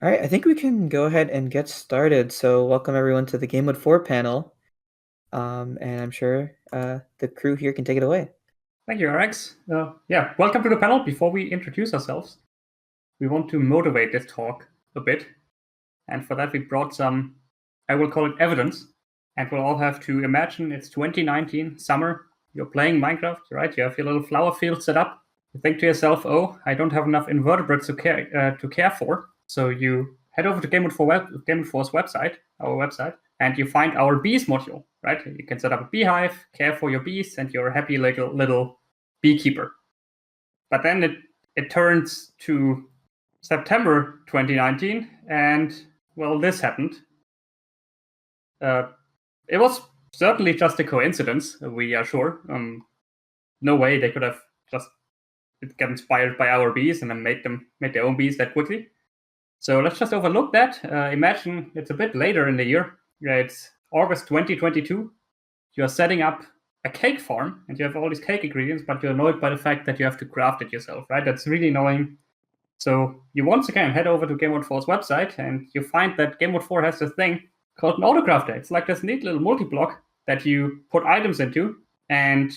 All right, I think we can go ahead and get started. So, welcome everyone to the Gamemode 4 panel. And I'm sure the crew here can take it away. Thank you, RX. Welcome to the panel. Before we introduce ourselves, we want to motivate this talk a bit. And for that, we brought some, I will call it evidence. And we'll all have to imagine it's 2019, summer. You're playing Minecraft, right? You have your little flower field set up. You think to yourself, oh, I don't have enough invertebrates to care for. So you head over to Gamemode 4's website, our website, and you find our bees module, right? You can set up a beehive, care for your bees, and you're a happy little beekeeper. But then it turns to September 2019, and well, this happened. It was certainly just a coincidence, we are sure. No way they could have just get inspired by our bees and then make their own bees that quickly. So let's just overlook that. Imagine it's a bit later in the year. It's August 2022. You're setting up a cake farm and you have all these cake ingredients, but you're annoyed by the fact that you have to craft it yourself, right? That's really annoying. So you once again head over to Gamemode 4's website and you find that Gamemode 4 has this thing called an autocrafter. It's like this neat little multi-block that you put items into and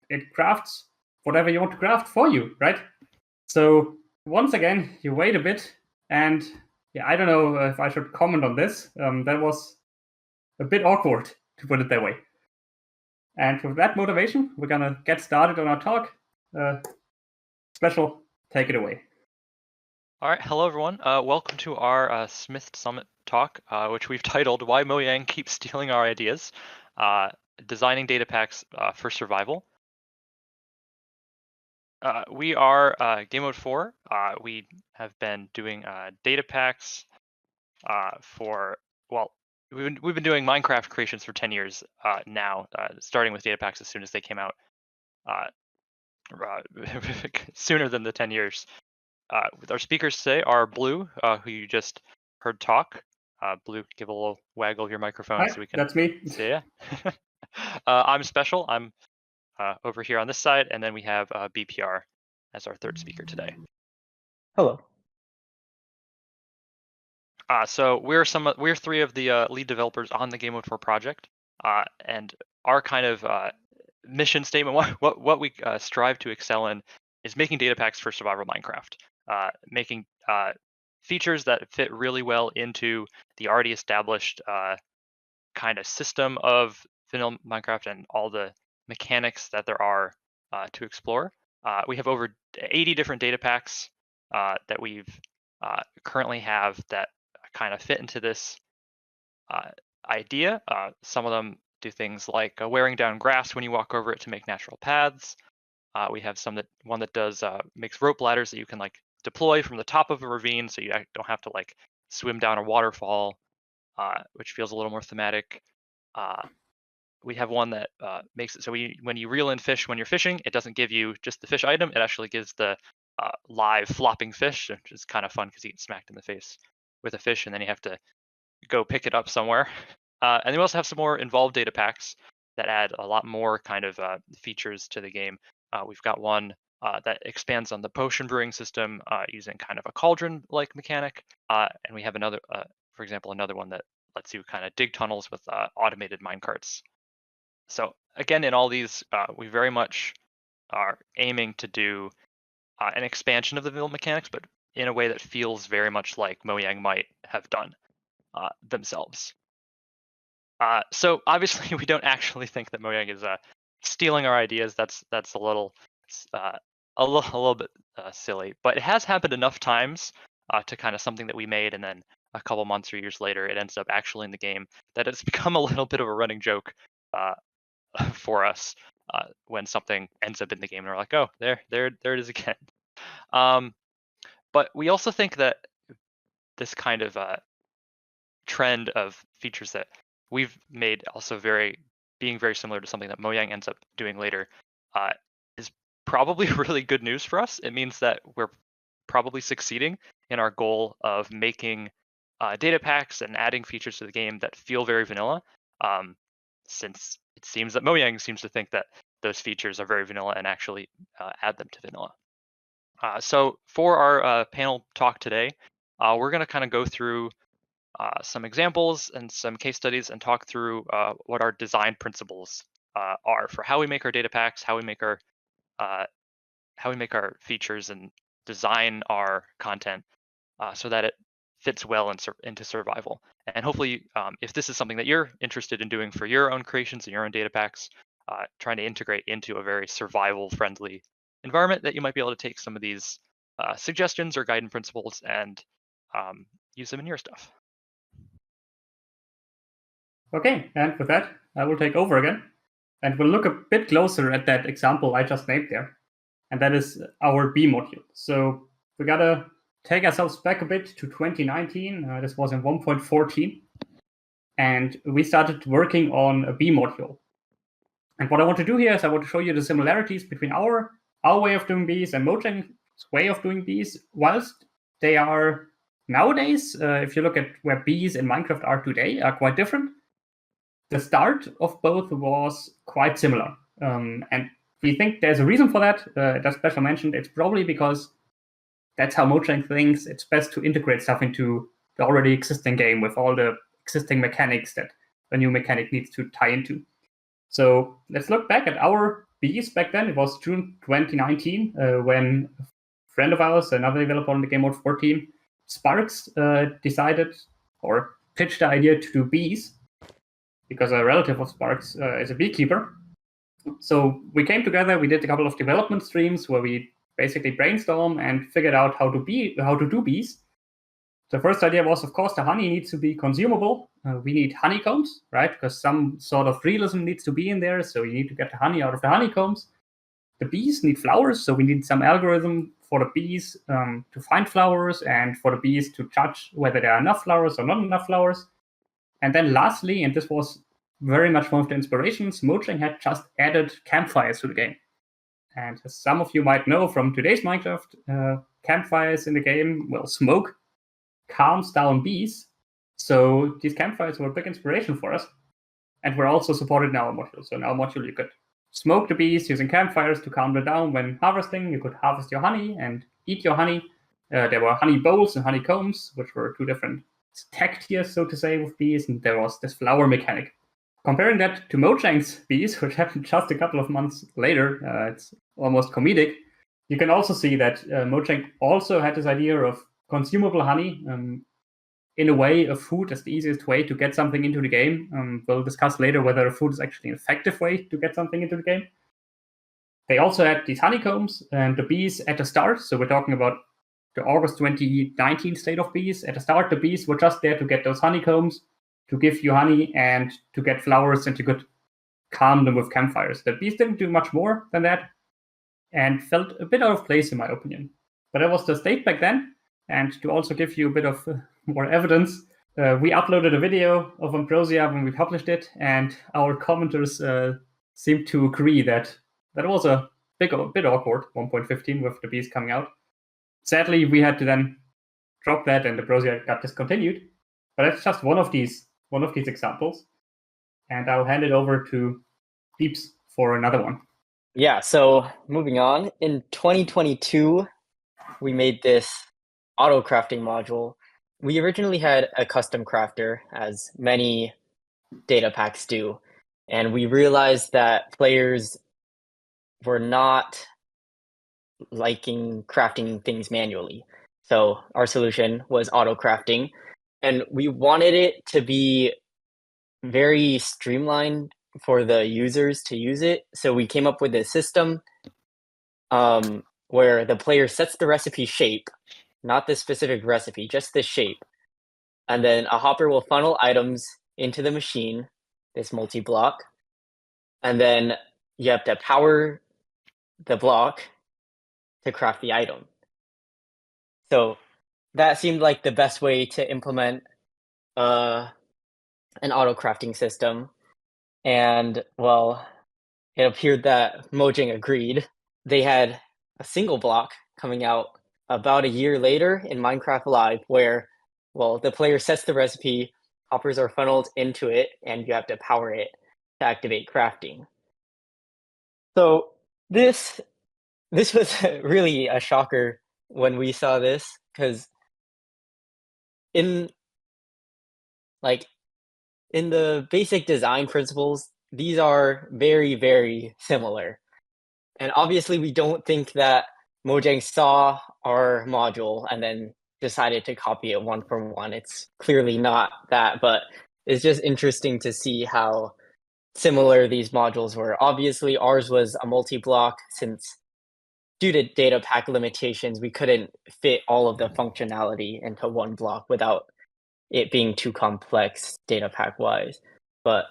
it crafts whatever you want to craft for you, right? So once again, you wait a bit and yeah, I don't know if I should comment on this. That was a bit awkward, to put it that way. And with that motivation, we're gonna get started on our talk. Special, take it away. All right, hello everyone. Welcome to our Smith Summit talk, which we've titled "Why Mojang Keeps Stealing Our Ideas: Designing Data Packs for Survival." We are Gamemode 4. We have been doing data packs for we've been doing Minecraft creations for 10 years now, starting with data packs as soon as they came out, sooner than the 10 years. With our speakers today are Bloo, who you just heard talk. Bloo, give a little waggle of your microphone. Hi, so we can. That's me. See ya. I'm Special. I'm over here on this side, and then we have BPR as our third speaker today. Hello. So we're three of the lead developers on the Gamemode 4 project, and our kind of mission statement, what we strive to excel in, is making data packs for survival Minecraft. Making features that fit really well into the already established kind of system of vanilla Minecraft and all the mechanics that there are to explore. We have over 80 different data packs that we've currently have that kind of fit into this idea. Some of them do things like wearing down grass when you walk over it to make natural paths. We have one that does makes rope ladders that you can like deploy from the top of a ravine, so you don't have to like swim down a waterfall, which feels a little more thematic. We have one that makes it so when you reel in fish when you're fishing, it doesn't give you just the fish item. It actually gives the live flopping fish, which is kind of fun because you get smacked in the face with a fish, and then you have to go pick it up somewhere. And then we also have some more involved data packs that add a lot more kind of features to the game. We've got one that expands on the potion brewing system using kind of a cauldron-like mechanic. And we have another, for example, another one that lets you kind of dig tunnels with automated minecarts. So again, in all these, we very much are aiming to do an expansion of the vanilla mechanics, but in a way that feels very much like Mojang might have done themselves. So obviously, we don't actually think that Mojang is stealing our ideas. That's a little bit silly, but it has happened enough times to kind of something that we made, and then a couple months or years later, it ends up actually in the game, that it's become a little bit of a running joke for us when something ends up in the game, and we're like, oh, there it is again. But we also think that this kind of trend of features that we've made also being very similar to something that Mojang ends up doing later is probably really good news for us. It means that we're probably succeeding in our goal of making data packs and adding features to the game that feel very vanilla, since it seems that Mojang seems to think that those features are very vanilla and actually add them to vanilla. So for our panel talk today, we're going to kind of go through some examples and some case studies and talk through what our design principles are for how we make our data packs, how we make our features and design our content so that it fits well into survival. And hopefully, if this is something that you're interested in doing for your own creations and your own data packs, trying to integrate into a very survival-friendly environment, that you might be able to take some of these suggestions or guiding principles and use them in your stuff. Okay, and with that, I will take over again, and we'll look a bit closer at that example I just named there, and that is our B module. So we gotta take ourselves back a bit to 2019. This was in 1.14, and we started working on a B module. And what I want to do here is I want to show you the similarities between our way of doing bees and Mojang's way of doing bees, whilst they are nowadays, if you look at where bees in Minecraft are today, are quite different. The start of both was quite similar. And we think there's a reason for that. As Special mentioned, it's probably because that's how Mojang thinks it's best to integrate stuff into the already existing game with all the existing mechanics that a new mechanic needs to tie into. So let's look back at our bees back then. It was June 2019 when a friend of ours, another developer on the Gamemode 4 team, Sparks, decided or pitched the idea to do bees because a relative of Sparks is a beekeeper. So we came together, we did a couple of development streams where we basically brainstormed and figured out how to do bees. The first idea was, of course, the honey needs to be consumable. We need honeycombs, right? Because some sort of realism needs to be in there. So you need to get the honey out of the honeycombs. The bees need flowers. So we need some algorithm for the bees to find flowers and for the bees to judge whether there are enough flowers or not enough flowers. And then lastly, and this was very much one of the inspirations, Mojang had just added campfires to the game. And as some of you might know from today's Minecraft, campfires in the game, well, smoke calms down bees. So these campfires were a big inspiration for us. And we're also supported in our module. So in our module, you could smoke the bees using campfires to calm them down when harvesting. You could harvest your honey and eat your honey. There were honey bowls and honeycombs, which were two different tech tiers, so to say, with bees. And there was this flower mechanic. Comparing that to Mojang's bees, which happened just a couple of months later, it's almost comedic. You can also see that Mojang also had this idea of consumable honey. In a way, a food is the easiest way to get something into the game. We'll discuss later whether a food is actually an effective way to get something into the game. They also had these honeycombs and the bees at the start. So we're talking about the August 2019 state of bees. At the start, the bees were just there to get those honeycombs, to give you honey and to get flowers, and you could calm them with campfires. The bees didn't do much more than that and felt a bit out of place, in my opinion. But that was the state back then. And to also give you a bit of more evidence, we uploaded a video of Ambrosia when we published it, and our commenters seemed to agree that that was a bit awkward, 1.15 with the bees coming out. Sadly, we had to then drop that, and Ambrosia got discontinued. But that's just one of these examples, and I'll hand it over to Deeps for another one. Yeah. So moving on, in 2022, we made this auto crafting module. We originally had a custom crafter, as many data packs do, and we realized that players were not liking crafting things manually. So our solution was auto crafting, and we wanted it to be very streamlined for the users to use it. So we came up with a system where the player sets the recipe shape, not the specific recipe, just the shape. And then a hopper will funnel items into the machine, this multi-block. And then you have to power the block to craft the item. So that seemed like the best way to implement an auto crafting system. And well, it appeared that Mojang agreed. They had a single block coming out about a year later in Minecraft Live, where, well, the player sets the recipe, hoppers are funneled into it, and you have to power it to activate crafting. So this was really a shocker when we saw this, because in the basic design principles, these are very, very similar. And obviously, we don't think that Mojang saw our module and then decided to copy it one for one. It's clearly not that, but it's just interesting to see how similar these modules were. Obviously, ours was a multi-block since due to data pack limitations, we couldn't fit all of the functionality into one block without it being too complex data pack wise. But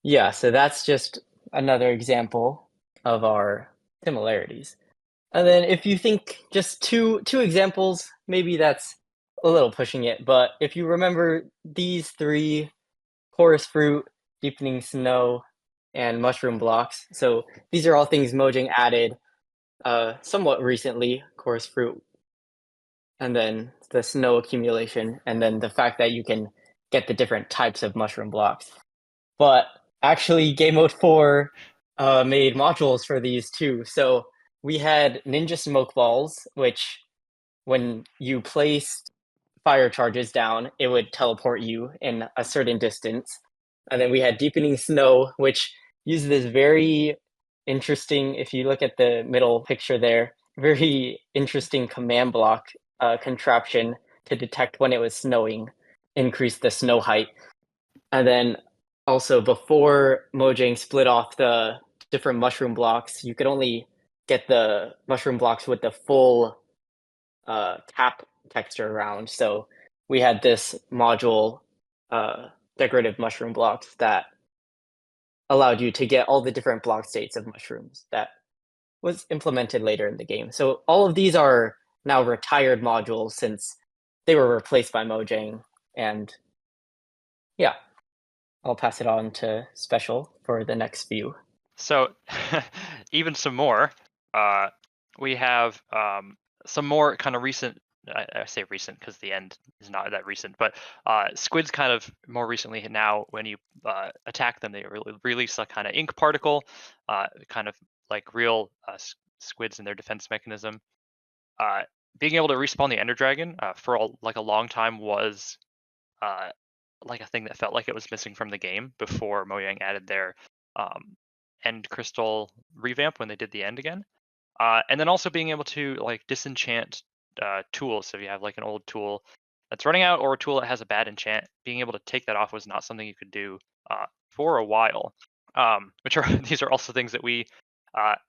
yeah, so that's just another example of our similarities. And then if you think just two examples, maybe that's a little pushing it, but if you remember these three, chorus fruit, deepening snow, and mushroom blocks. So these are all things Mojang added somewhat recently, chorus fruit, and then the snow accumulation, and then the fact that you can get the different types of mushroom blocks. But actually, Gamemode 4 made modules for these too. So we had Ninja Smoke Balls, which when you placed fire charges down, it would teleport you in a certain distance. And then we had Deepening Snow, which uses this very interesting, if you look at the middle picture there, very interesting command block contraption to detect when it was snowing, increase the snow height. And then also before Mojang split off the different mushroom blocks, you could only get the mushroom blocks with the full tap texture around. So we had this module, decorative mushroom blocks, that allowed you to get all the different block states of mushrooms that was implemented later in the game. So all of these are now retired modules since they were replaced by Mojang. And yeah, I'll pass it on to Special for the next few. So even some more. We have some more kind of recent. I say recent because the end is not that recent, but squids kind of more recently now when you attack them, they release a kind of ink particle, kind of like real squids in their defense mechanism. Being able to respawn the Ender Dragon for a long time was like a thing that felt like it was missing from the game before Mojang added their End Crystal revamp when they did the end again. And then also being able to like disenchant tools. So if you have like an old tool that's running out or a tool that has a bad enchant, being able to take that off was not something you could do for a while. Which are these are also things that we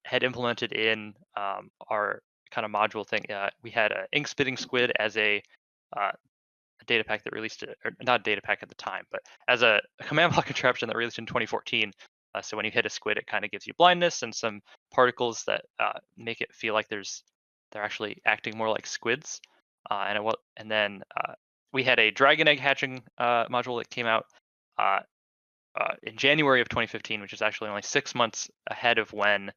had implemented in our kind of module thing. We had an ink spitting squid as a data pack that released it, or not a data pack at the time, but as a command block contraption that released in 2014. So when you hit a squid, it kind of gives you blindness and some particles that make it feel like they're actually acting more like squids. And then we had a dragon egg hatching module that came out in January of 2015, which is actually only 6 months ahead of when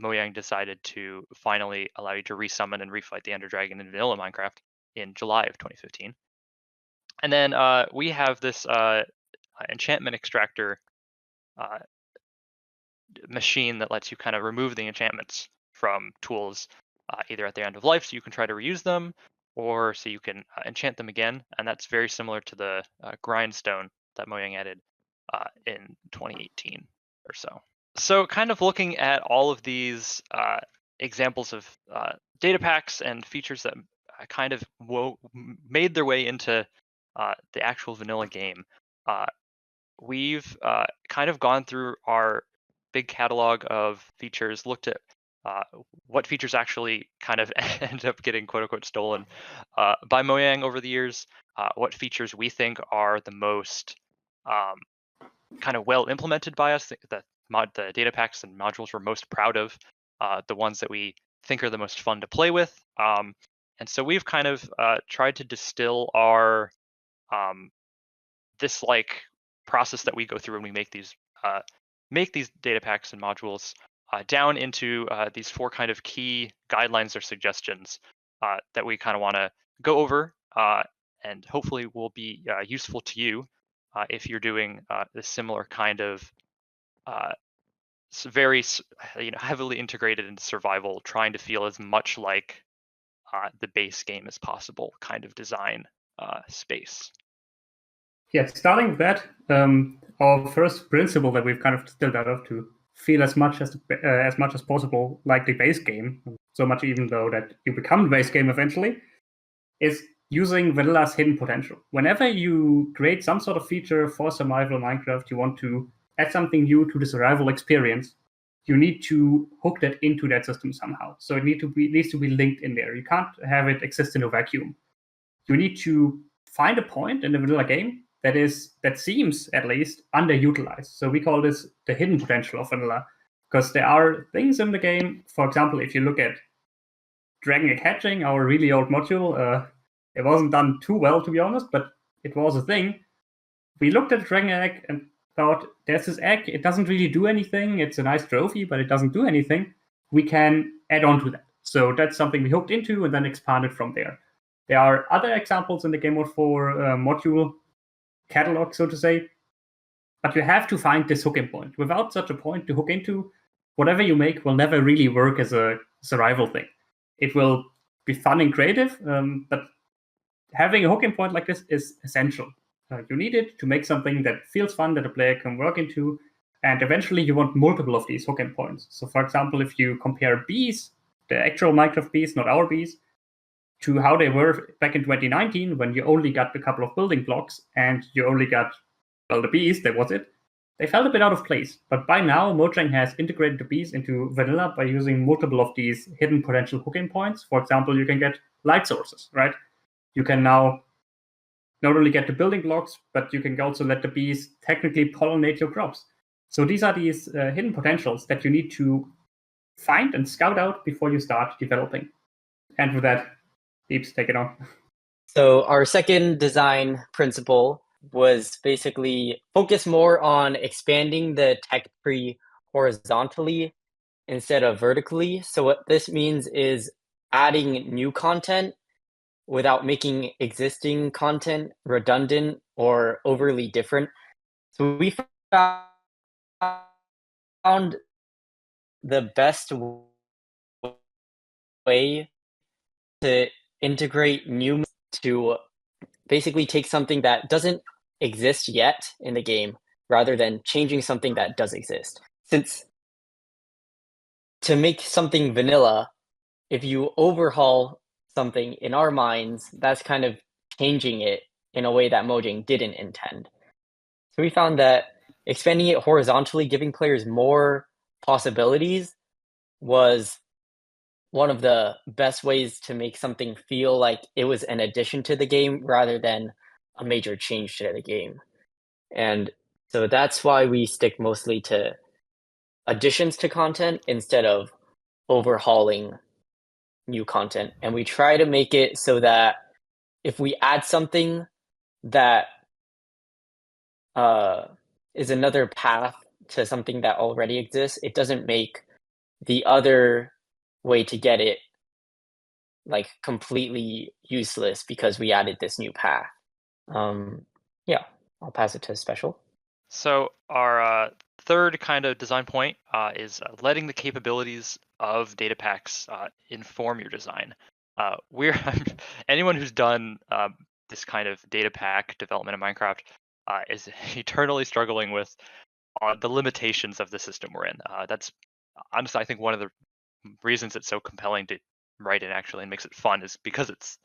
Mojang decided to finally allow you to resummon and refight the Ender Dragon in vanilla Minecraft in July of 2015. And then we have this enchantment extractor machine that lets you kind of remove the enchantments from tools either at their end of life so you can try to reuse them or so you can enchant them again. And that's very similar to the grindstone that Mojang added in 2018 or so. So kind of looking at all of these examples of data packs and features that kind of made their way into the actual vanilla game, we've kind of gone through our big catalog of features, looked at what features actually kind of end up getting quote unquote stolen by Mojang over the years, what features we think are the most kind of well implemented by us, the data packs and modules we're most proud of, the ones that we think are the most fun to play with. And so we've kind of tried to distill our this like process that we go through when we make these data packs and modules down into these 4 kind of key guidelines or suggestions that we kind of want to go over and hopefully will be useful to you if you're doing this similar kind of very heavily integrated into survival, trying to feel as much like the base game as possible kind of design space. Yeah, starting with that, our first principle that we've kind of distilled out of to feel as much as possible like the base game, so much even though that you become the base game eventually, is using vanilla's hidden potential. Whenever you create some sort of feature for survival Minecraft, you want to add something new to the survival experience, you need to hook that into that system somehow. So it needs to be linked in there. You can't have it exist in a vacuum. You need to find a point in the vanilla game that seems at least underutilized. So we call this the hidden potential of vanilla, because there are things in the game. For example, if you look at Dragon Egg Hatching, our really old module, it wasn't done too well, to be honest, but it was a thing. We looked at Dragon Egg and thought, there's this egg, it doesn't really do anything. It's a nice trophy, but it doesn't do anything. We can add on to that. So that's something we hooked into and then expanded from there. There are other examples in the Gamemode 4 module catalog, so to say, but you have to find this hooking point. Without such a point to hook into, whatever you make will never really work as a survival thing. It will be fun and creative, but having a hooking point like this is essential. You need it to make something that feels fun, that a player can work into, and eventually you want multiple of these hooking points. So for example, if you compare bees, the actual Minecraft bees, not our bees, to how they were back in 2019, when you only got a couple of building blocks and you only got, well, the bees, that was it. They felt a bit out of place. But by now, Mojang has integrated the bees into vanilla by using multiple of these hidden potential hooking points. For example, you can get light sources, right? You can now not only get the building blocks, but you can also let the bees technically pollinate your crops. So these are these hidden potentials that you need to find and scout out before you start developing. And with that, Deeps, take it on. So our second design principle was basically focus more on expanding the tech tree horizontally instead of vertically. So what this means is adding new content without making existing content redundant or overly different. So we found the best way to integrate new to basically take something that doesn't exist yet in the game rather than changing something that does exist. Since to make something vanilla, if you overhaul something in our minds, that's kind of changing it in a way that Mojang didn't intend. So we found that expanding it horizontally, giving players more possibilities, was one of the best ways to make something feel like it was an addition to the game rather than a major change to the game. And so that's why we stick mostly to additions to content instead of overhauling new content. And we try to make it so that if we add something that is another path to something that already exists, it doesn't make the other way to get it like completely useless because we added this new path. Yeah, I'll pass it to Special. So our third kind of design point is letting the capabilities of data packs inform your design. We're anyone who's done this kind of data pack development in Minecraft is eternally struggling with the limitations of the system we're in. That's honestly, I think, one of the reasons it's so compelling to write it actually and makes it fun is because it's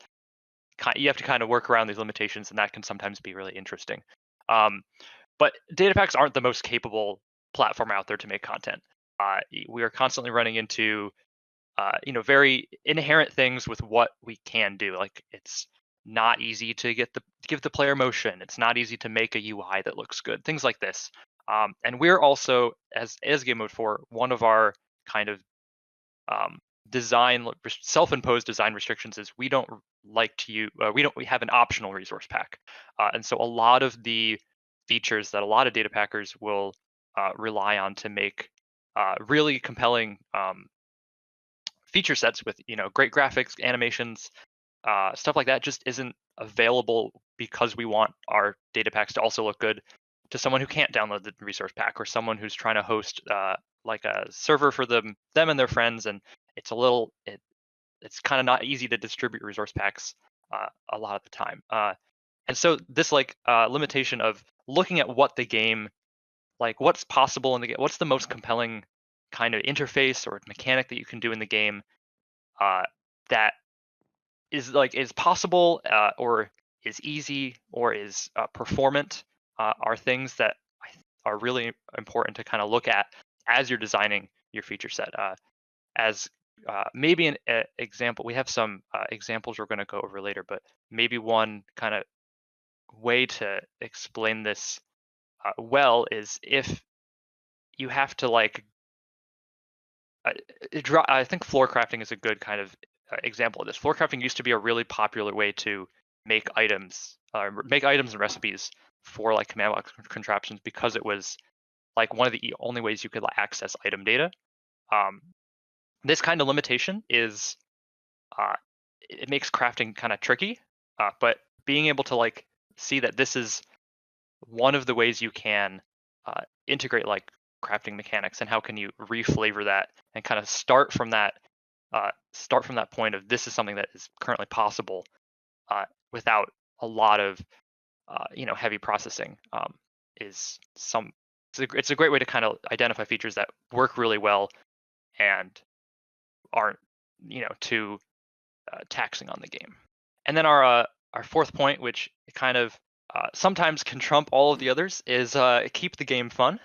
you have to kind of work around these limitations, and that can sometimes be really interesting. But data packs aren't the most capable platform out there to make content. We are constantly running into very inherent things with what we can do. Like, it's not easy to give the player motion. It's not easy to make a UI that looks good. Things like this. And we're also, as Gamemode 4, one of our kind of self-imposed design restrictions is we don't like to we have an optional resource pack, and so a lot of the features that a lot of data packers will rely on to make really compelling feature sets with great graphics, animations, stuff like that just isn't available because we want our data packs to also look good to someone who can't download the resource pack, or someone who's trying to host like a server for them and their friends, and it's kind of not easy to distribute resource packs a lot of the time. And so this limitation of looking at what the game, like what's possible in the game, what's the most compelling kind of interface or mechanic that you can do in the game that is possible or is easy or is performant are things that are really important to kind of look at as you're designing your feature set. As maybe an example, we have some examples we're going to go over later, but maybe one kind of way to explain this well is if you have to I think floor crafting is a good kind of example of this. Floor crafting used to be a really popular way to make items and recipes for like command block contraptions because it was like one of the only ways you could access item data. This kind of limitation is it makes crafting kind of tricky, but being able to like see that this is one of the ways you can integrate like crafting mechanics and how can you reflavor that and kind of start from that point of this is something that is currently possible without a lot of heavy processing it's a great way to kind of identify features that work really well and aren't too taxing on the game. And then our fourth point, which kind of sometimes can trump all of the others, is keep the game fun.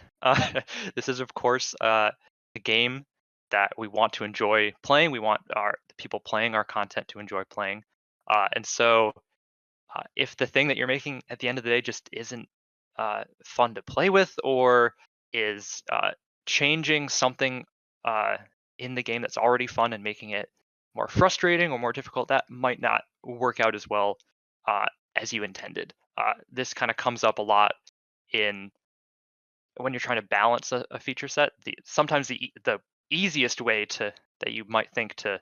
This is, of course, a game that we want to enjoy playing. We want the people playing our content to enjoy playing. And so if the thing that you're making at the end of the day just isn't fun to play with or is changing something in the game that's already fun and making it more frustrating or more difficult, that might not work out as well as you intended. This kind of comes up a lot when you're trying to balance a feature set. Sometimes the easiest way that you might think to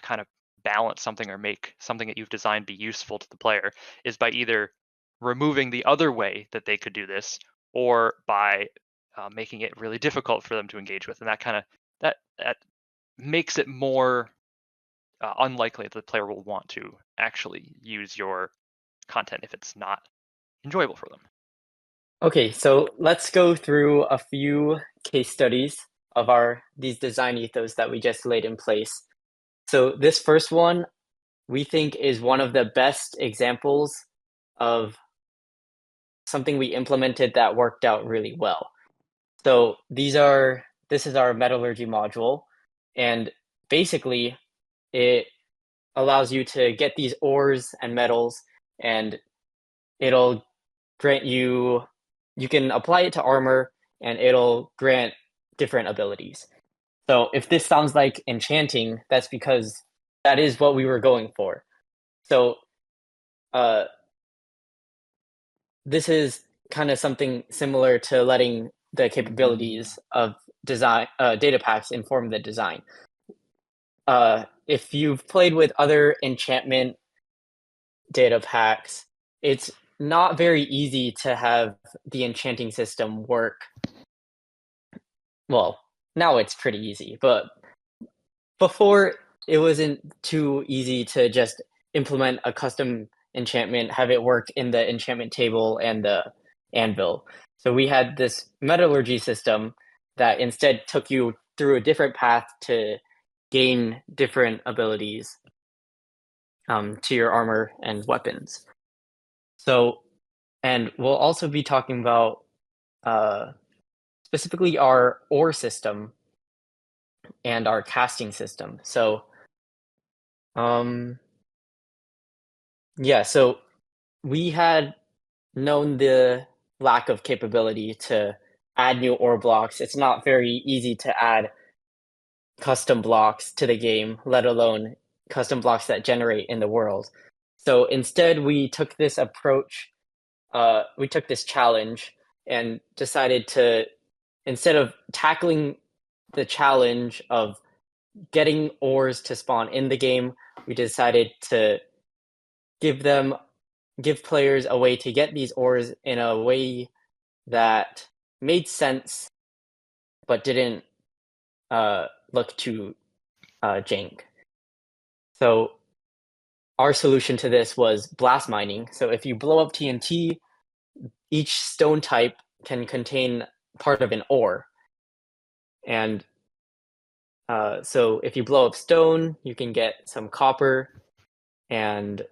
kind of balance something or make something that you've designed be useful to the player is by either removing the other way that they could do this or by making it really difficult for them to engage with. And that makes it more unlikely that the player will want to actually use your content if it's not enjoyable for them. Okay, so let's go through a few case studies of these design ethos that we just laid in place. So this first one, we think is one of the best examples of something we implemented that worked out really well. So this is our metallurgy module, and basically it allows you to get these ores and metals, and it'll grant you can apply it to armor and it'll grant different abilities. So if this sounds like enchanting, that's because that is what we were going for. So this is kind of something similar to letting the capabilities of design data packs inform the design. If you've played with other enchantment data packs, it's not very easy to have the enchanting system work. Well, now it's pretty easy, but before it wasn't too easy to just implement a custom enchantment, have it work in the enchantment table and the anvil. So we had this metallurgy system that instead took you through a different path to gain different abilities to your armor and weapons. So, and we'll also be talking about specifically our ore system and our casting system. So, so we had known the lack of capability to add new ore blocks. It's not very easy to add custom blocks to the game, let alone custom blocks that generate in the world. So instead, we took this approach, we took this challenge and decided to, instead of tackling the challenge of getting ores to spawn in the game, we decided to give players a way to get these ores in a way that made sense, but didn't look too jank. So our solution to this was blast mining. So if you blow up TNT, each stone type can contain part of an ore. And so if you blow up stone, you can get some copper, and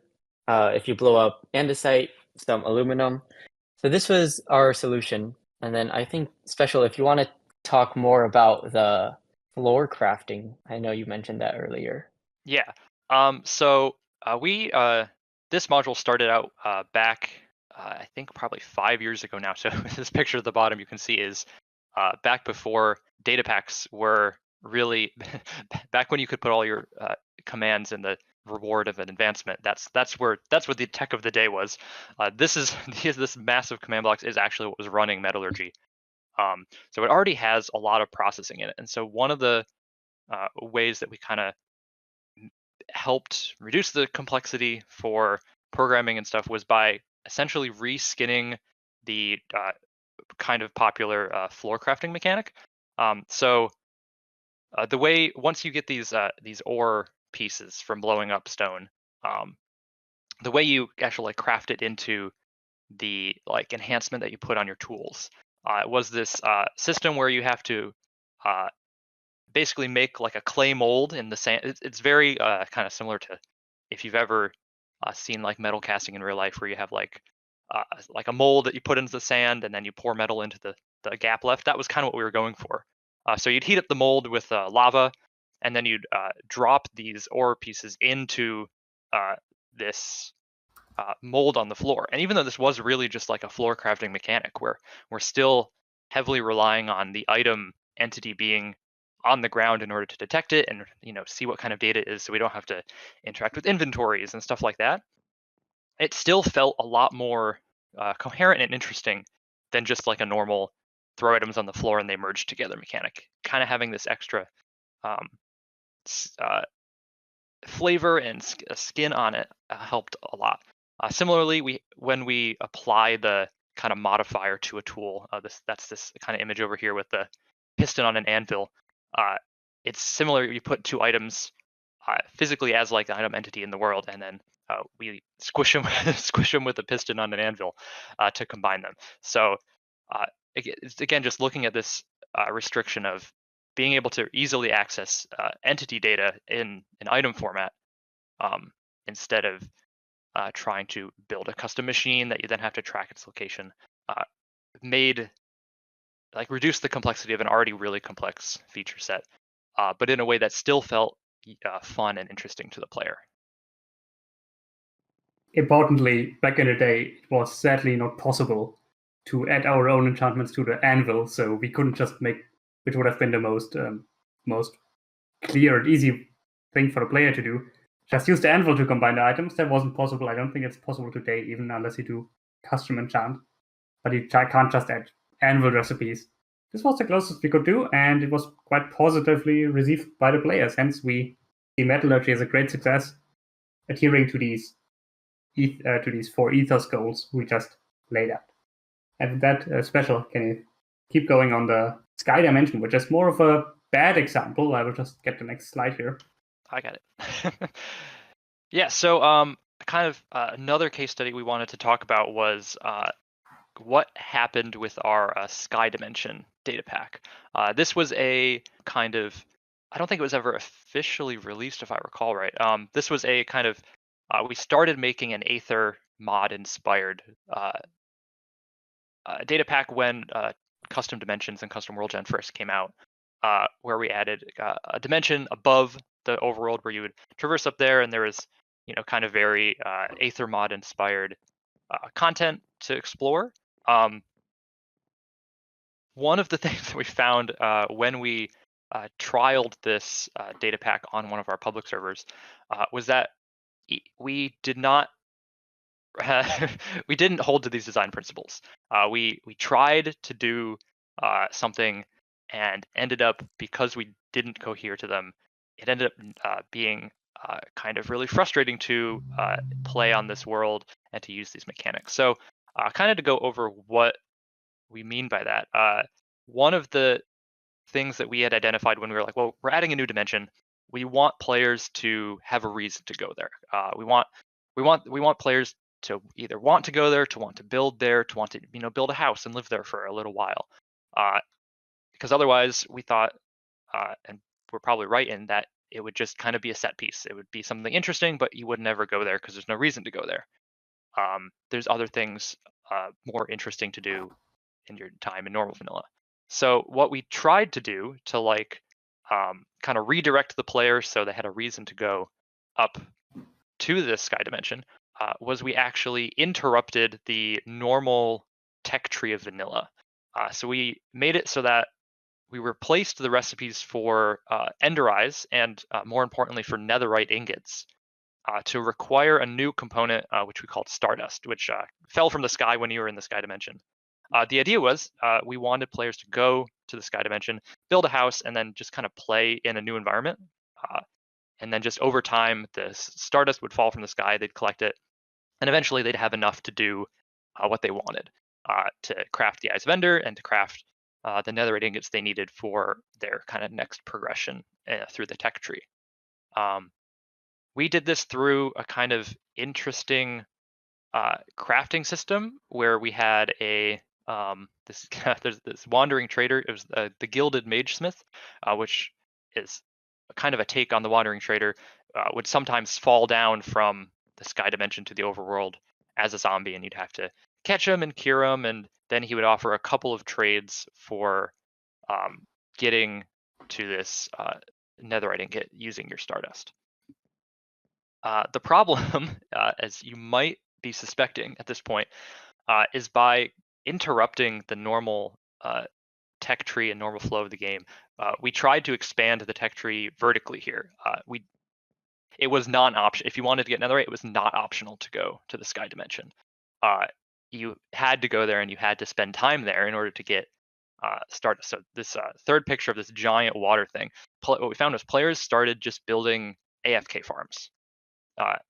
if you blow up andesite, some aluminum. So this was our solution. And then I think, Special, if you want to talk more about the floor crafting, I know you mentioned that earlier. Yeah. So we this module started out back I think probably 5 years ago now. So this picture at the bottom you can see is back before data packs were really back when you could put all your commands in the reward of an advancement. That's what the tech of the day was. This massive command blocks is actually what was running metallurgy. So it already has a lot of processing in it, and so one of the ways that we kind of helped reduce the complexity for programming and stuff was by essentially reskinning the kind of popular floor crafting mechanic. So the way once you get these ore pieces from blowing up stone, the way you actually like craft it into the like enhancement that you put on your tools was this system where you have to basically make like a clay mold in the sand. It's very kind of similar to if you've ever seen like metal casting in real life, where you have like a mold that you put into the sand and then you pour metal into the gap left. That was kind of what we were going for. So you'd heat up the mold with lava, and then you'd drop these ore pieces into this mold on the floor. And even though this was really just like a floor crafting mechanic, where we're still heavily relying on the item entity being on the ground in order to detect it and see what kind of data it is, so we don't have to interact with inventories and stuff like that, it still felt a lot more coherent and interesting than just like a normal throw items on the floor and they merge together mechanic. Kind of having this extra flavor and skin on it helped a lot. Similarly, when we apply the kind of modifier to a tool, that's this kind of image over here with the piston on an anvil. It's similar. You put two items physically as like an item entity in the world, and then we squish them with a piston on an anvil to combine them. So it's again just looking at this restriction of being able to easily access entity data in an item format instead of trying to build a custom machine that you then have to track its location. Reduce the complexity of an already really complex feature set, but in a way that still felt fun and interesting to the player. Importantly, back in the day, it was sadly not possible to add our own enchantments to the anvil, so we couldn't just make, which would have been the most clear and easy thing for the player to do, just use the anvil to combine the items. That wasn't possible. I don't think it's possible today, even unless you do custom enchant. But you can't just add anvil recipes. This was the closest we could do, and it was quite positively received by the players. Hence, we see metallurgy as a great success, adhering to these 4 ethos goals we just laid out. And with that, Special, can you keep going on the sky dimension, which is more of a bad example? I will just get the next slide here. I got it. Yeah, so kind of another case study we wanted to talk about was what happened with our sky dimension data pack. This was a kind of, I don't think it was ever officially released, if I recall right. This was a kind of, we started making an Aether mod inspired data pack when custom dimensions and custom world gen first came out, where we added a dimension above the overworld where you would traverse up there, and there was kind of very Aether mod inspired content to explore. One of the things that we found when we trialed this data pack on one of our public servers was that we did not we didn't hold to these design principles. We tried to do something and ended up, because we didn't cohere to them, it ended up being kind of really frustrating to play on this world and to use these mechanics. So kind of to go over what we mean by that. One of the things that we had identified when we were like, well, we're adding a new dimension, we want players to have a reason to go there. We want players to either want to go there, to want to build there, to want to build a house and live there for a little while. Because otherwise, we thought, and we're probably right in that it would just kind of be a set piece. It would be something interesting, but you would never go there because there's no reason to go there. There's other things more interesting to do in your time in normal vanilla. So what we tried to do to kind of redirect the player so they had a reason to go up to this sky dimension was we actually interrupted the normal tech tree of vanilla. So we made it so that we replaced the recipes for ender eyes and more importantly for netherite ingots to require a new component which we called stardust, which fell from the sky when you were in the sky dimension. The idea was we wanted players to go to the sky dimension, build a house, and then just kind of play in a new environment. And then just over time, the stardust would fall from the sky, they'd collect it, and eventually they'd have enough to do what they wanted, to craft the Eyes of Ender and to craft the netherite ingots they needed for their kind of next progression through the tech tree. We did this through a kind of interesting crafting system where we had there's this wandering trader. It was the Gilded Magesmith, which is kind of a take on the Wandering Trader, would sometimes fall down from the sky dimension to the overworld as a zombie, and you'd have to catch him and cure him, and then he would offer a couple of trades for getting to this netherite ingot using your stardust. The problem, as you might be suspecting at this point, is by interrupting the normal tech tree and normal flow of the game, we tried to expand the tech tree vertically here. It was not an option. If you wanted to get netherite, it was not optional to go to the sky dimension. You had to go there and you had to spend time there in order to get stardust. So this third picture of this giant water thing, what we found was players started just building AFK farms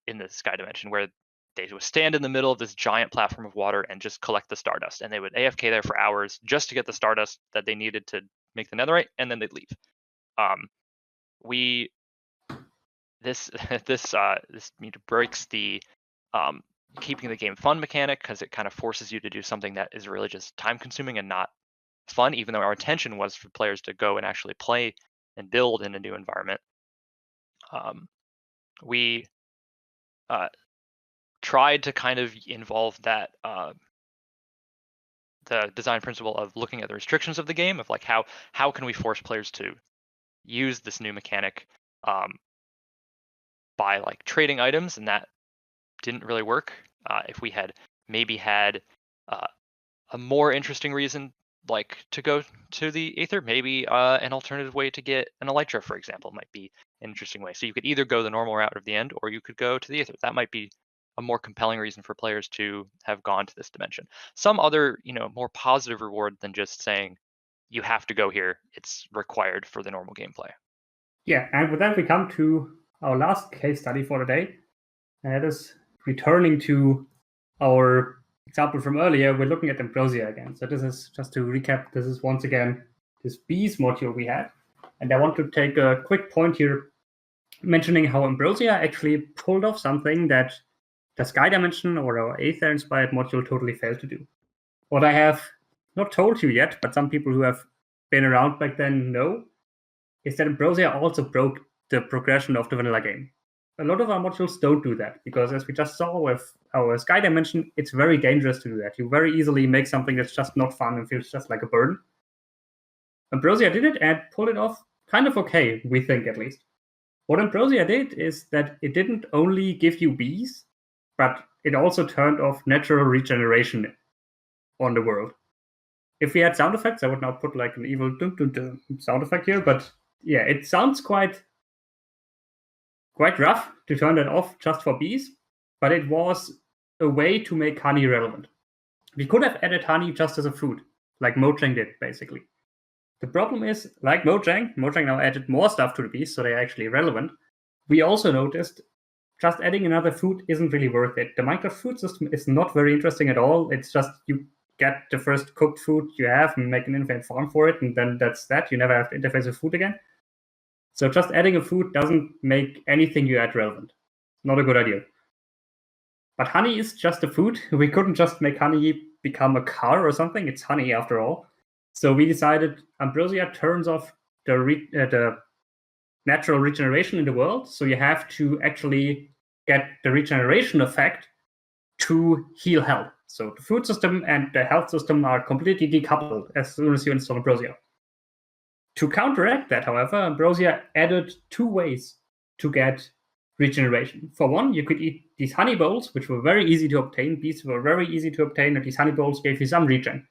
in the sky dimension where they would stand in the middle of this giant platform of water and just collect the stardust, and they would AFK there for hours just to get the stardust that they needed to make the netherite, and then they'd leave. This breaks the keeping the game fun mechanic, because it kind of forces you to do something that is really just time consuming and not fun, even though our intention was for players to go and actually play and build in a new environment. We tried to kind of involve that the design principle of looking at the restrictions of the game, of like how can we force players to use this new mechanic by like trading items, and that didn't really work. If we had maybe had a more interesting reason, like to go to the Aether, maybe an alternative way to get an Elytra, for example, might be an interesting way. So you could either go the normal route of the end, or you could go to the Aether. That might be a more compelling reason for players to have gone to this dimension. Some other, more positive reward than just saying you have to go here. It's required for the normal gameplay. Yeah, and with that we come to our last case study for today. And that is returning to our example from earlier. We're looking at Ambrosia again. So this is, just to recap, this is once again this bees module we had. And I want to take a quick point here, mentioning how Ambrosia actually pulled off something that the Sky Dimension or our Aether-inspired module totally failed to do. What I have not told you yet, but some people who have been around back then know, is that Ambrosia also broke the progression of the vanilla game. A lot of our modules don't do that, because as we just saw with our Sky Dimension, it's very dangerous to do that. You very easily make something that's just not fun and feels just like a burden. Ambrosia did it and pulled it off kind of okay, we think at least. What Ambrosia did is that it didn't only give you bees, but it also turned off natural regeneration on the world. If we had sound effects, I would now put like an evil dun sound effect here, but yeah, it sounds quite rough to turn that off just for bees, but it was a way to make honey relevant. We could have added honey just as a food, like Mojang did, basically. The problem is, like Mojang now added more stuff to the bees, so they're actually relevant. We also noticed just adding another food isn't really worth it. The Minecraft food system is not very interesting at all. It's just you get the first cooked food you have and make an infinite farm for it, and then that's that. You never have to interface with food again. So just adding a food doesn't make anything you add relevant. Not a good idea. But honey is just a food. We couldn't just make honey become a car or something. It's honey after all. So we decided Ambrosia turns off the natural regeneration in the world. So you have to actually get the regeneration effect to heal health. So the food system and the health system are completely decoupled as soon as you install Ambrosia. To counteract that, however, Ambrosia added 2 ways to get regeneration. For one, you could eat these honey bowls, which were very easy to obtain. These were very easy to obtain, and these honey bowls gave you some regen.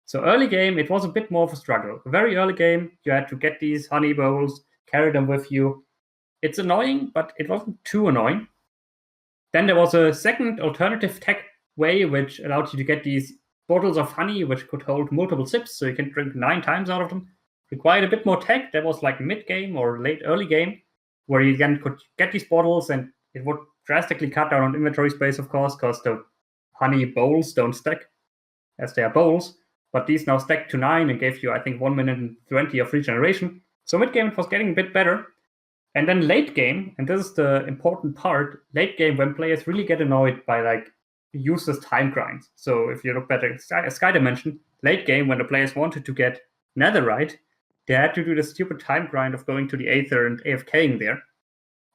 So early game, it was a bit more of a struggle. Very early game, you had to get these honey bowls, carry them with you. It's annoying, but it wasn't too annoying. Then there was a second alternative tech way, which allowed you to get these bottles of honey, which could hold multiple sips, so you can drink 9 times out of them. Required a bit more tech. That was like mid-game or late early game, where you again could get these bottles, and it would drastically cut down on inventory space, of course, because the honey bowls don't stack as they are bowls. But these now stacked to 9 and gave you, I think, 1 minute and 20 of regeneration. So mid-game it was getting a bit better. And then late game, and this is the important part, late game when players really get annoyed by like useless time grinds. So if you look back at Sky Dimension, late game when the players wanted to get netherite, they had to do the stupid time grind of going to the Aether and AFKing there.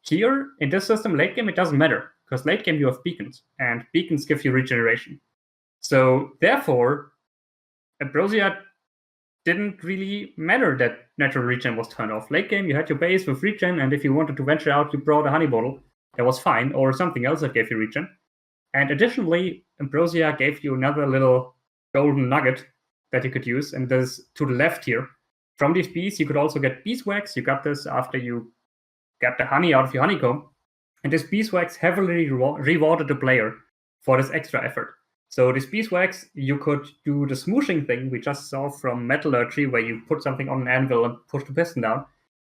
Here, in this system, late game, it doesn't matter, because late game you have beacons, and beacons give you regeneration. So therefore, Ambrosia didn't really matter that natural regen was turned off. Late game, you had your base with regen, and if you wanted to venture out, you brought a honey bottle. That was fine, or something else that gave you regen. And additionally, Ambrosia gave you another little golden nugget that you could use, and this to the left here. From these bees, you could also get beeswax. You got this after you got the honey out of your honeycomb. And this beeswax heavily rewarded the player for this extra effort. So this beeswax, you could do the smooshing thing we just saw from metallurgy, where you put something on an anvil and push the piston down.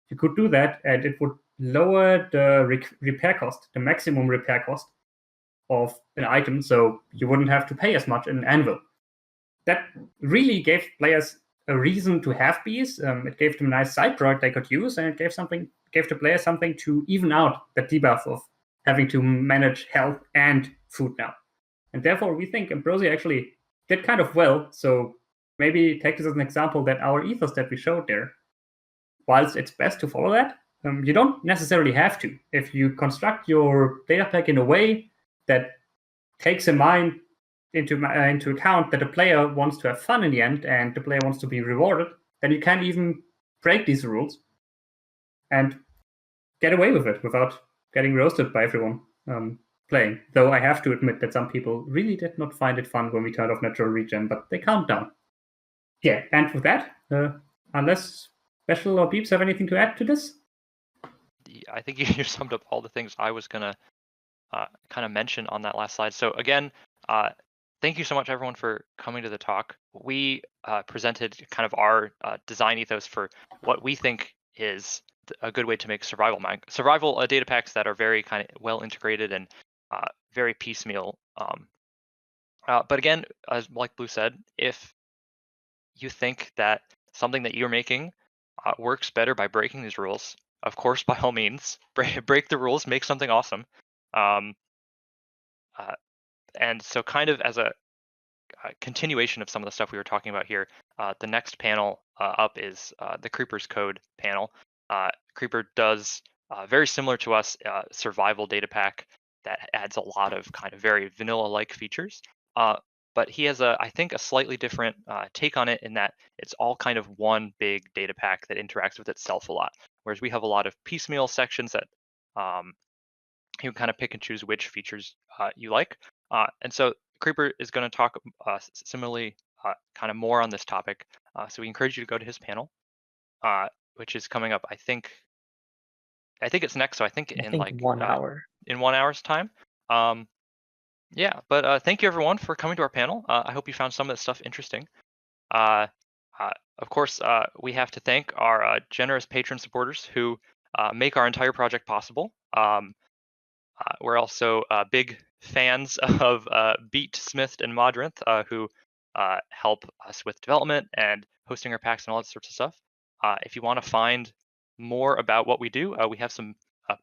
You could do that, and it would lower the repair cost, the maximum repair cost of an item, so you wouldn't have to pay as much in an anvil. That really gave players a reason to have bees. It gave them a nice side product they could use, and it gave the player something to even out the debuff of having to manage health and food now. And therefore, we think Ambrosia actually did kind of well. So maybe take this as an example that our ethos that we showed there, whilst it's best to follow that, you don't necessarily have to. If you construct your data pack in a way that takes in mind into account that the player wants to have fun in the end and the player wants to be rewarded, then you can even break these rules and get away with it without getting roasted by everyone playing. Though I have to admit that some people really did not find it fun when we turned off natural regen, but they calmed down. Yeah, and with that, unless Special or Beeps have anything to add to this? I think you summed up all the things I was going to kind of mention on that last slide. So again, thank you so much, everyone, for coming to the talk. We presented kind of our design ethos for what we think is a good way to make survival data packs that are very kind of well integrated and very piecemeal. But again, as like Bloo said, if you think that something that you're making works better by breaking these rules, of course, by all means, break the rules, make something awesome. And so kind of as a continuation of some of the stuff we were talking about here, the next panel up is the Creeper's Code panel. Creeper does very similar to us survival data pack that adds a lot of kind of very vanilla-like features. But he has I think a slightly different take on it in that it's all kind of one big data pack that interacts with itself a lot. Whereas we have a lot of piecemeal sections that you can kind of pick and choose which features you like. And so Creeper is going to talk similarly kind of more on this topic. So we encourage you to go to his panel, which is coming up, I think it's next. So I think in like 1 hour. In 1 hour's time. Yeah, but thank you everyone for coming to our panel. I hope you found some of this stuff interesting. Of course, we have to thank our generous patron supporters who make our entire project possible. We're also big fans of Beat, Smith, and Modrinth, who help us with development and hosting our packs and all that sorts of stuff. If you want to find more about what we do, we have some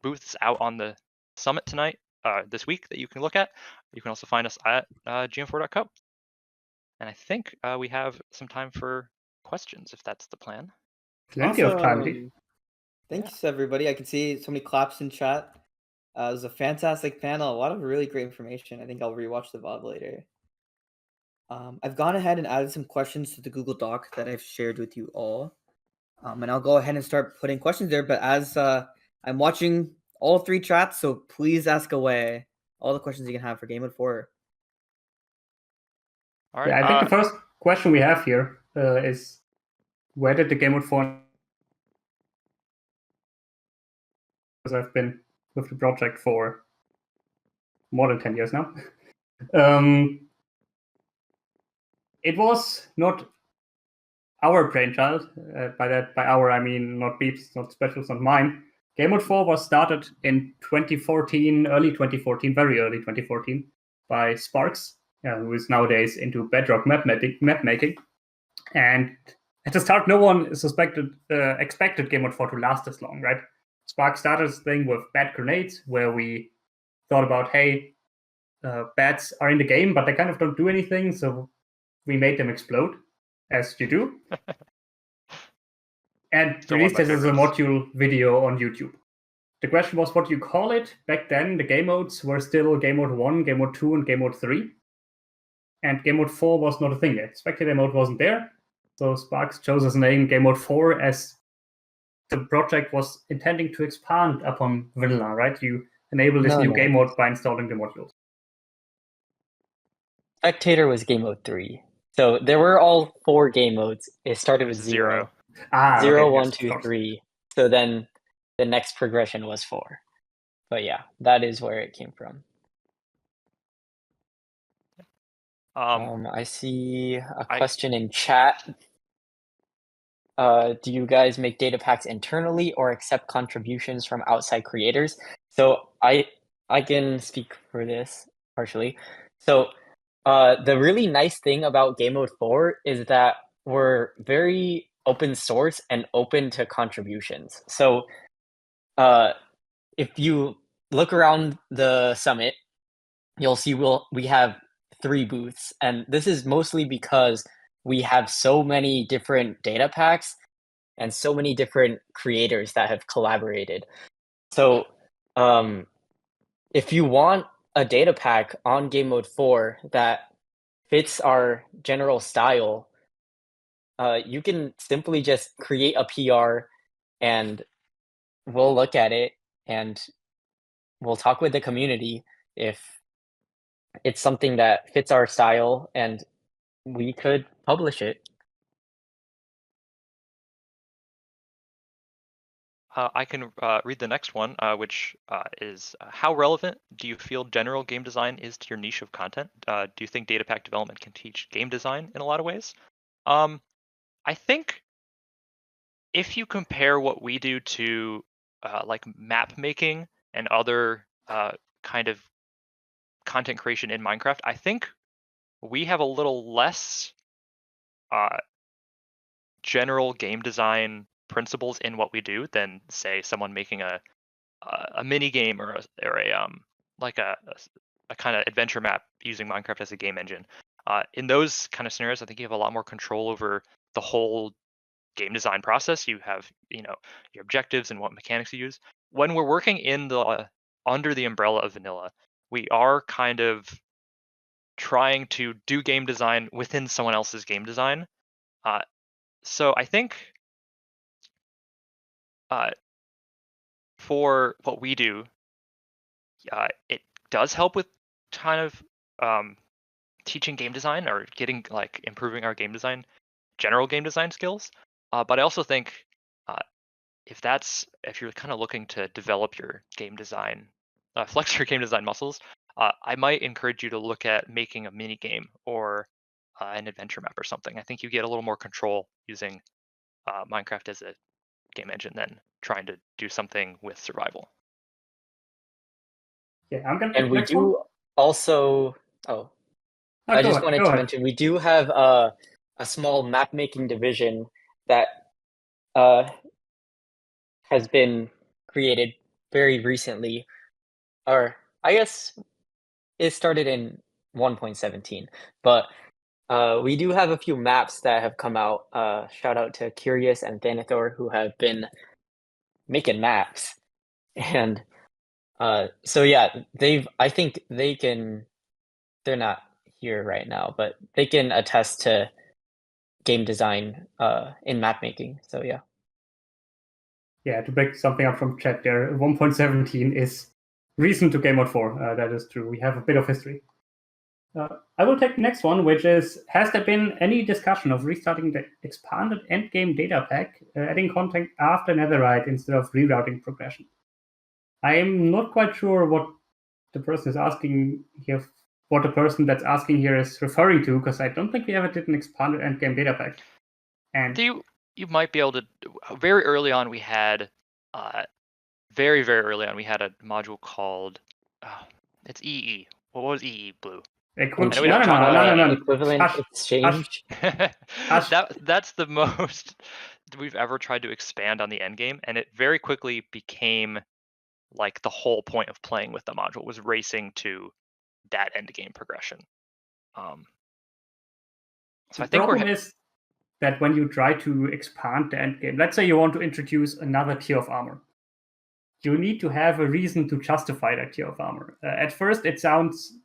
booths out on the summit tonight, this week, that you can look at. You can also find us at gm4.co. And I think we have some time for questions, if that's the plan. Plenty of time. Awesome. Thanks, everybody. I can see so many claps in chat. It was a fantastic panel. A lot of really great information. I think I'll rewatch the VOD later. I've gone ahead and added some questions to the Google Doc that I've shared with you all. And I'll go ahead and start putting questions there. But as I'm watching all 3 chats, so please ask away all the questions you can have for Gamemode 4. All right. Yeah, I think the first question we have here is, where did the Gamemode 4? Because I've been with the project for more than 10 years now. It was not our brainchild. By our, I mean not Beep's, not Special's, not mine. Gamemode 4 was started in 2014, early 2014, very early 2014, by Sparks, who is nowadays into Bedrock map making. And at the start, no one expected Gamemode 4 to last this long, right? Sparks started this thing with bad grenades, where we thought about, hey, bats are in the game, but they kind of don't do anything, so we made them explode, as you do. And released this as a module video on YouTube. The question was, what do you call it? Back then, the game modes were still Gamemode 1, Gamemode 2, and Gamemode 3. And Gamemode 4 was not a thing yet. Spectator mode wasn't there. So Sparks chose as a name Gamemode 4, as the project was intending to expand upon vanilla, right? You enable this new game mode by installing the modules. Spectator was Gamemode 3. So there were all 4 game modes. It started with 0. 0, 1, 2, 3. So then the next progression was 4. But yeah, that is where it came from. I see a question in chat. Do you guys make data packs internally or accept contributions from outside creators? So I can speak for this partially. So the really nice thing about Gamemode 4 is that we're very open source and open to contributions. So if you look around the summit, you'll see we have 3 booths, and this is mostly because we have so many different data packs and so many different creators that have collaborated. So if you want a data pack on Gamemode 4 that fits our general style, you can simply just create a PR and we'll look at it and we'll talk with the community if it's something that fits our style, and we could publish it. I can read the next one, which is, how relevant do you feel general game design is to your niche of content? Do you think data pack development can teach game design in a lot of ways? I think if you compare what we do to like map making and other kind of content creation in Minecraft, I think we have a little less general game design principles in what we do than, say, someone making a mini game or a like a kind of adventure map using Minecraft as a game engine. In those kind of scenarios, I think you have a lot more control over the whole game design process. You have, your objectives and what mechanics you use. When we're working in the under the umbrella of vanilla, we are kind of trying to do game design within someone else's game design. So I think for what we do, it does help with kind of teaching game design or getting improving our game design, general game design skills. But I also think if you're kind of looking to develop your game design, flex your game design muscles, I might encourage you to look at making a mini game or an adventure map or something. I think you get a little more control using Minecraft as a game engine than trying to do something with survival. Yeah, I'm gonna. And we do also. I just wanted to mention we do have a small map making division that has been created very recently, or I guess it started in 1.17, but we do have a few maps that have come out. Shout out to Curious and Thanathor, who have been making maps. And so yeah, I think they're not here right now, but they can attest to game design in map making. So yeah. Yeah, to back something up from chat there, 1.17 is recent to Gamemode 4. That is true. We have a bit of history. I will take the next one, which is, has there been any discussion of restarting the expanded endgame data pack, adding content after Netherite instead of rerouting progression? I'm not quite sure what the person is asking here, what the person that's asking here is referring to, because I don't think we ever did an expanded endgame data pack. And you might be able to. Very early on, we had, very early on, we had a module called, it's EE. What was EE, Blue? equivalent, we don't talk no. Equivalent Hush, exchange. Hush. That's the most we've ever tried to expand on the end game, and it very quickly became like the whole point of playing with the module was racing to that end game progression. So The I think problem is that when you try to expand the end game, let's say you want to introduce another tier of armor, you need to have a reason to justify that tier of armor. At first, it sounds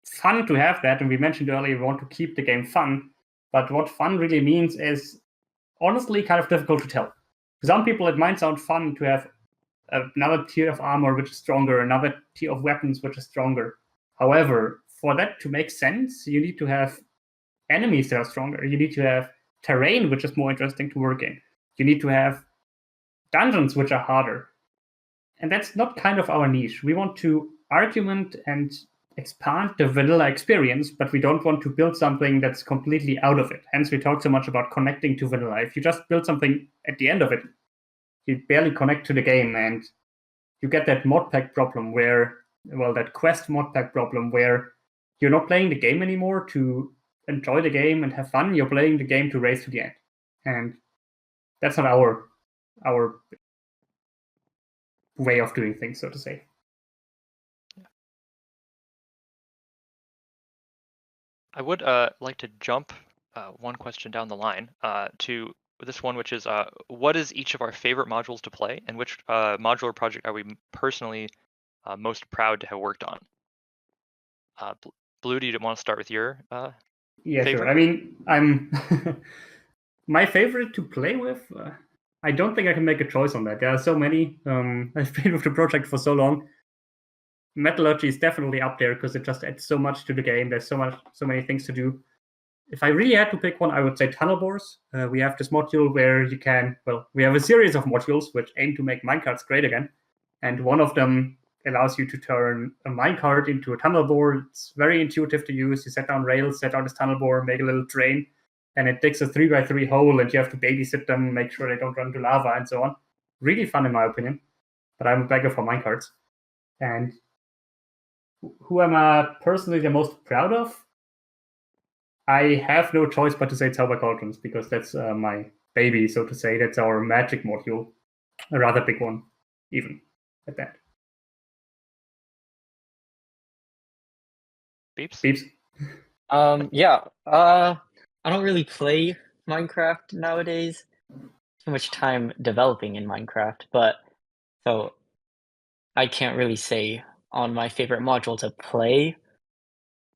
fun to have that, and we mentioned earlier we want to keep the game fun, but what fun really means is honestly kind of difficult to tell. For some people, it might sound fun to have another tier of armor which is stronger, another tier of weapons which is stronger. However, for that to make sense, you need to have enemies that are stronger. You need to have terrain which is more interesting to work in. You need to have dungeons which are harder. And that's not kind of our niche. We want to argument and expand the vanilla experience, but we don't want to build something that's completely out of it. Hence, we talk so much about connecting to vanilla. If you just build something at the end of it, you barely connect to the game, and you get that mod pack problem where, well, that quest mod pack problem where you're not playing the game anymore to enjoy the game and have fun. You're playing the game to race to the end, and that's not our way of doing things, so to say. I would like to jump one question down the line to this one, which is what is each of our favorite modules to play, and which modular project are we personally most proud to have worked on? Blue, do you want to start with your Yeah, favorite? sure. I mean, I'm my favorite to play with. I don't think I can make a choice on that. There are so many. I've been with the project for so long. Metallurgy is definitely up there because it just adds so much to the game. There's so many things to do. If I really had to pick one, I would say tunnel bores. We have this module where you can, well, we have a series of modules which aim to make minecarts great again. And one of them allows you to turn a minecart into a tunnel bore. It's very intuitive to use. You set down rails, set down this tunnel bore, make a little train, and it digs a 3x3 hole, and you have to babysit them, make sure they don't run into lava, and so on. Really fun, in my opinion. But I'm a bagger for minecarts. And who am I personally the most proud of? I have no choice but to say Zauber Cauldrons, because that's my baby, so to say. That's our magic module. A rather big one, even, at that. Beeps? Yeah. I don't really play Minecraft nowadays. Too much time developing in Minecraft, but so I can't really say on my favorite module to play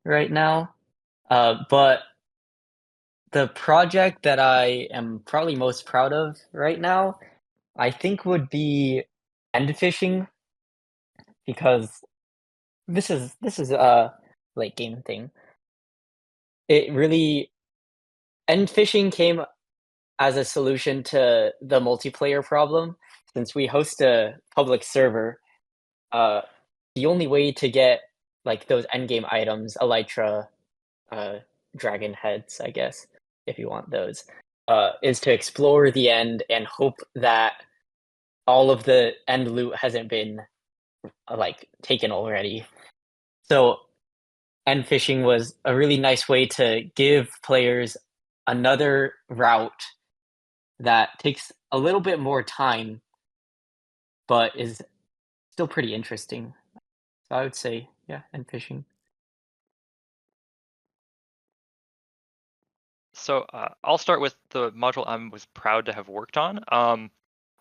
right now. But the project that I am probably most proud of right now, I think would be end fishing, because this is a late game thing. It really end fishing came as a solution to the multiplayer problem. Since we host a public server, the only way to get like those endgame items, elytra, dragon heads, I guess, if you want those, is to explore the end and hope that all of the end loot hasn't been like taken already. So end fishing was a really nice way to give players another route that takes a little bit more time but is still pretty interesting. So I would say, yeah, and fishing. So I'll start with the module I was proud to have worked on.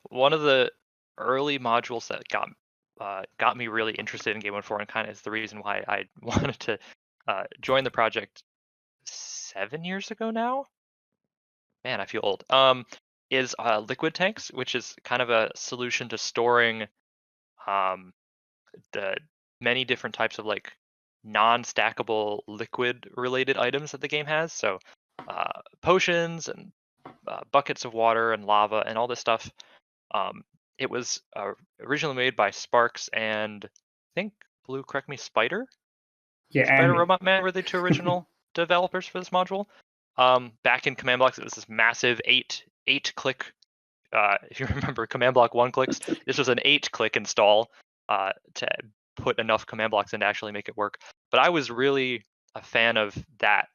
One of the early modules that got me really interested in Gamemode 4 and kind of is the reason why I wanted to join the project 7 years ago now. Man, I feel old. Is liquid tanks, which is kind of a solution to storing the many different types of like non-stackable liquid related items that the game has. So potions and buckets of water and lava and all this stuff. It was originally made by Sparks and I think Bloo, correct me, Spider? Yeah, Spider and me. Robot Man were the two original developers for this module. Back in command blocks, it was this massive eight click. If you remember command block 1 clicks, this was an 8 click install to put enough command blocks in to actually make it work. But I was really a fan of that.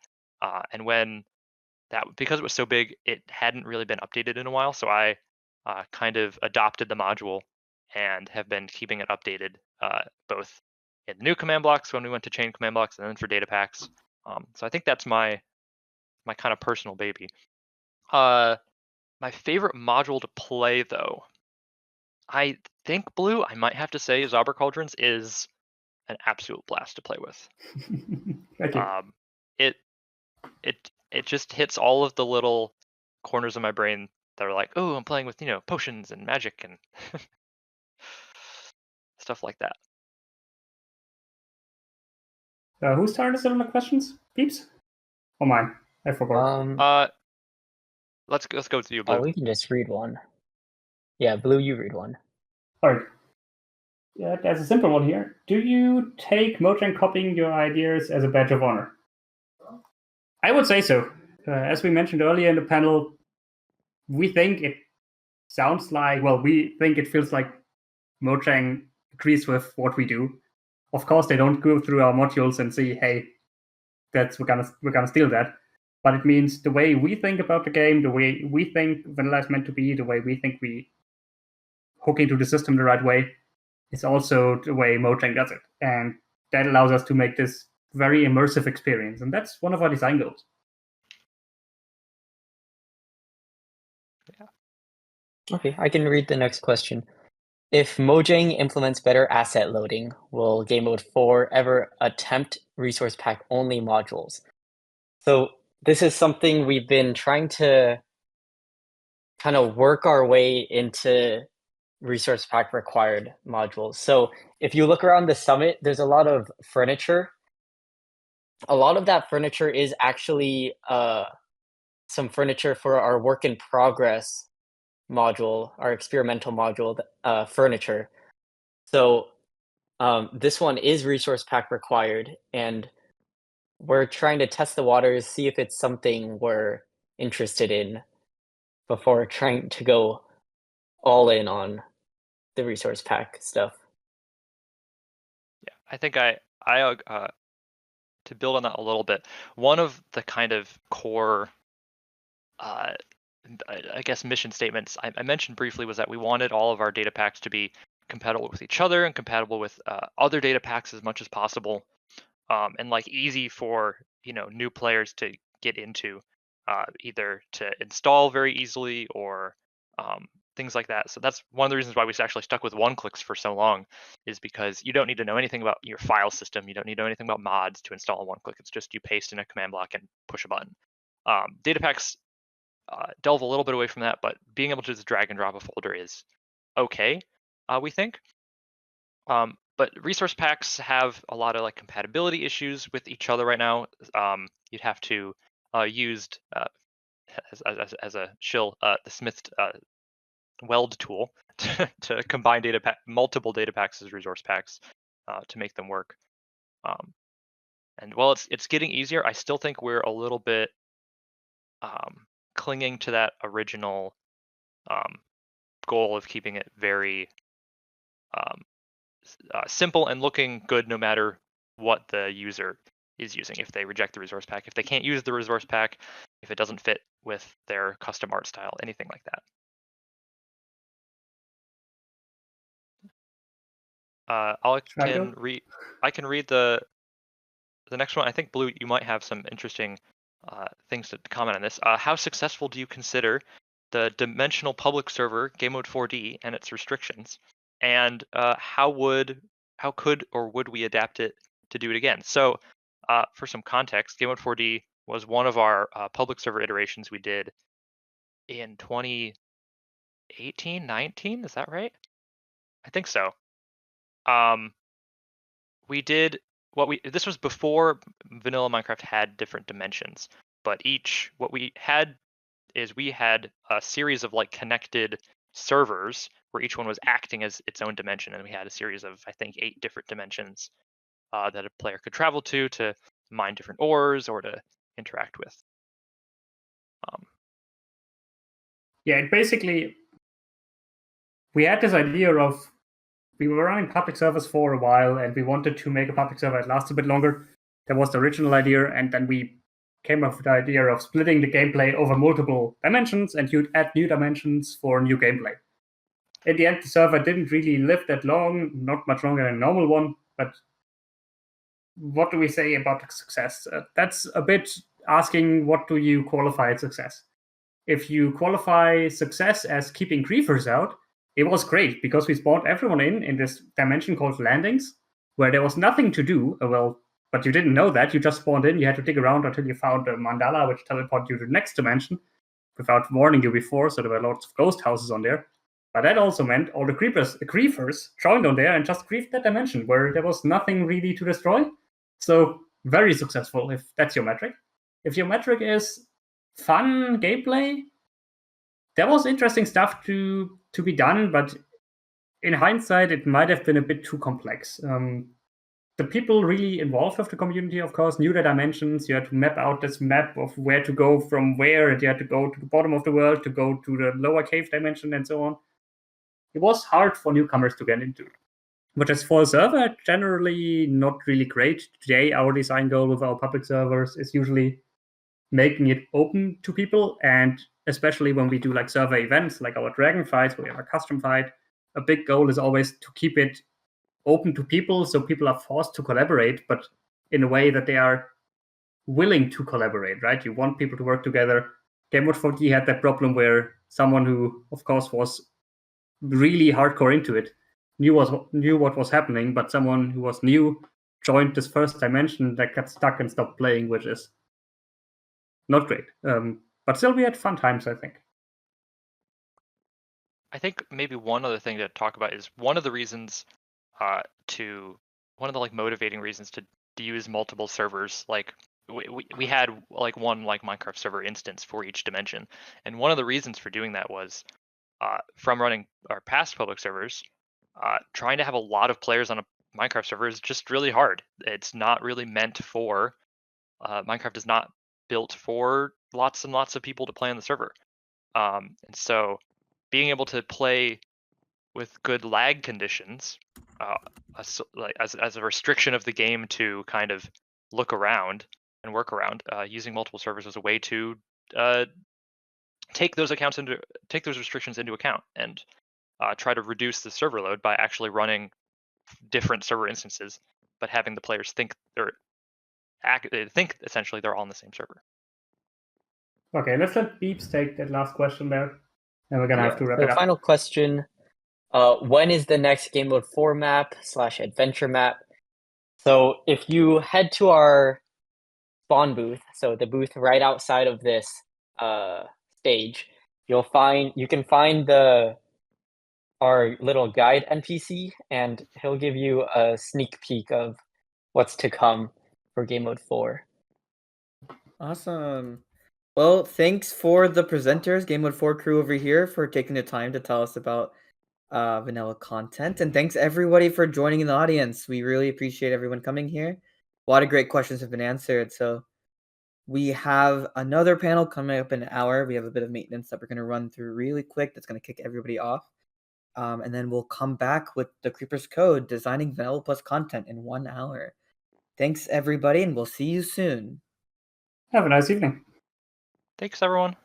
And when because it was so big, it hadn't really been updated in a while. So I kind of adopted the module and have been keeping it updated both in the new command blocks when we went to chain command blocks and then for data packs. So I think that's my kind of personal baby. My favorite module to play though, I think Blue, I might have to say Zobber Cauldrons is an absolute blast to play with. Thank you. It just hits all of the little corners of my brain that are like, oh, I'm playing with, potions and magic and stuff like that. Whose turn is it on the questions? Peeps? Or mine? I forgot. Let's go to you, Blue. Oh, we can just read one. Yeah, Blue, you read one. All right. Yeah, there's a simple one here. Do you take Mojang copying your ideas as a badge of honor? I would say so. As we mentioned earlier in the panel, we think it sounds like, we think it feels like Mojang agrees with what we do. Of course, they don't go through our modules and say, hey, we're gonna steal that. But it means the way we think about the game, the way we think vanilla is meant to be, the way we think we hook into the system the right way, is also the way Mojang does it. And that allows us to make this very immersive experience. And that's one of our design goals. Yeah. Okay, I can read the next question. If Mojang implements better asset loading, will Gamemode 4 ever attempt resource pack only modules? So this is something we've been trying to kind of work our way into resource pack required modules. So if you look around the summit, there's a lot of furniture. A lot of that furniture is actually some furniture for our work in progress module, our experimental module, furniture. So this one is resource pack required, and we're trying to test the waters, see if it's something we're interested in before trying to go all in on the resource pack stuff. Yeah, I think I to build on that a little bit, one of the kind of core I guess mission statements I mentioned briefly was that we wanted all of our data packs to be compatible with each other and compatible with other data packs as much as possible, and like easy for new players to get into, either to install very easily or things like that. So that's one of the reasons why we actually stuck with 1-clicks for so long, is because you don't need to know anything about your file system. You don't need to know anything about mods to install a 1-click. It's just you paste in a command block and push a button. Data packs delve a little bit away from that, but being able to just drag and drop a folder is okay, we think. But resource packs have a lot of like compatibility issues with each other right now. You'd have to use as a shill the Smith weld tool to combine multiple data packs as resource packs to make them work. And while it's getting easier, I still think we're a little bit clinging to that original goal of keeping it very simple and looking good no matter what the user is using. If they reject the resource pack, if they can't use the resource pack, if it doesn't fit with their custom art style, anything like that. I can read the next one. I think Blue, you might have some interesting things to comment on this. How successful do you consider the dimensional public server Gamemode 4D and its restrictions? And how could or would we adapt it to do it again? So for some context, Gamemode 4D was one of our public server iterations we did in 2018, 19. Is that right? I think so. We did this was before vanilla Minecraft had different dimensions, but what we had is we had a series of like connected servers where each one was acting as its own dimension, and we had a series of, I think, 8 different dimensions that a player could travel to mine different ores or to interact with. Yeah, basically, we had this idea of, we were running public servers for a while, and we wanted to make a public server that lasts a bit longer. That was the original idea, and then we came up with the idea of splitting the gameplay over multiple dimensions, and you'd add new dimensions for new gameplay. In the end, the server didn't really live that long, not much longer than a normal one, but what do we say about success? That's a bit asking, what do you qualify as success? If you qualify success as keeping griefers out, it was great because we spawned everyone in this dimension called landings, where there was nothing to do. But you didn't know that. You just spawned in. You had to dig around until you found a mandala, which teleported you to the next dimension without warning you before. So there were lots of ghost houses on there. But that also meant all the griefers joined on there and just griefed that dimension where there was nothing really to destroy. So very successful if that's your metric. If your metric is fun gameplay, there was interesting stuff to be done, but in hindsight, it might have been a bit too complex. The people really involved with the community, of course, knew the dimensions. You had to map out this map of where to go from where, and you had to go to the bottom of the world to go to the lower cave dimension and so on. It was hard for newcomers to get into. But as for a server, generally not really great. Today, our design goal with our public servers is usually making it open to people, and especially when we do like server events like our dragon fights, where we have a custom fight, a big goal is always to keep it open to people, so people are forced to collaborate, but in a way that they are willing to collaborate, right? You want people to work together. Gamemode 4D had that problem where someone who, of course, was really hardcore into it knew what was happening, but someone who was new joined this first dimension that got stuck and stopped playing, which is not great. But still, we had fun times, I think. I think maybe one other thing to talk about is one of the reasons one of the like motivating reasons to use multiple servers. Like we had like one like Minecraft server instance for each dimension, and one of the reasons for doing that was from running our past public servers, trying to have a lot of players on a Minecraft server is just really hard. It's not really meant for Minecraft is not built for lots and lots of people to play on the server, and so being able to play with good lag conditions, as a restriction of the game to kind of look around and work around, using multiple servers was a way to take those restrictions into account and try to reduce the server load by actually running different server instances, but having the players think essentially they're all on the same server. Okay, let's let Beeps take that last question there, and we're gonna have to wrap it The up. final question: when is the next Gamemode 4 map / adventure map? So if you head to our spawn booth, so the booth right outside of this stage, you can find our little guide NPC, and he'll give you a sneak peek of what's to come for Gamemode 4. Awesome. Well, thanks for the presenters, Gamemode 4 crew over here, for taking the time to tell us about vanilla content. And thanks everybody for joining in the audience. We really appreciate everyone coming here. A lot of great questions have been answered. So we have another panel coming up in an hour. We have a bit of maintenance that we're going to run through really quick. That's going to kick everybody off. And then we'll come back with the Creeper's Code, designing vanilla plus content in 1 hour. Thanks everybody, and we'll see you soon. Have a nice evening. Thanks, everyone.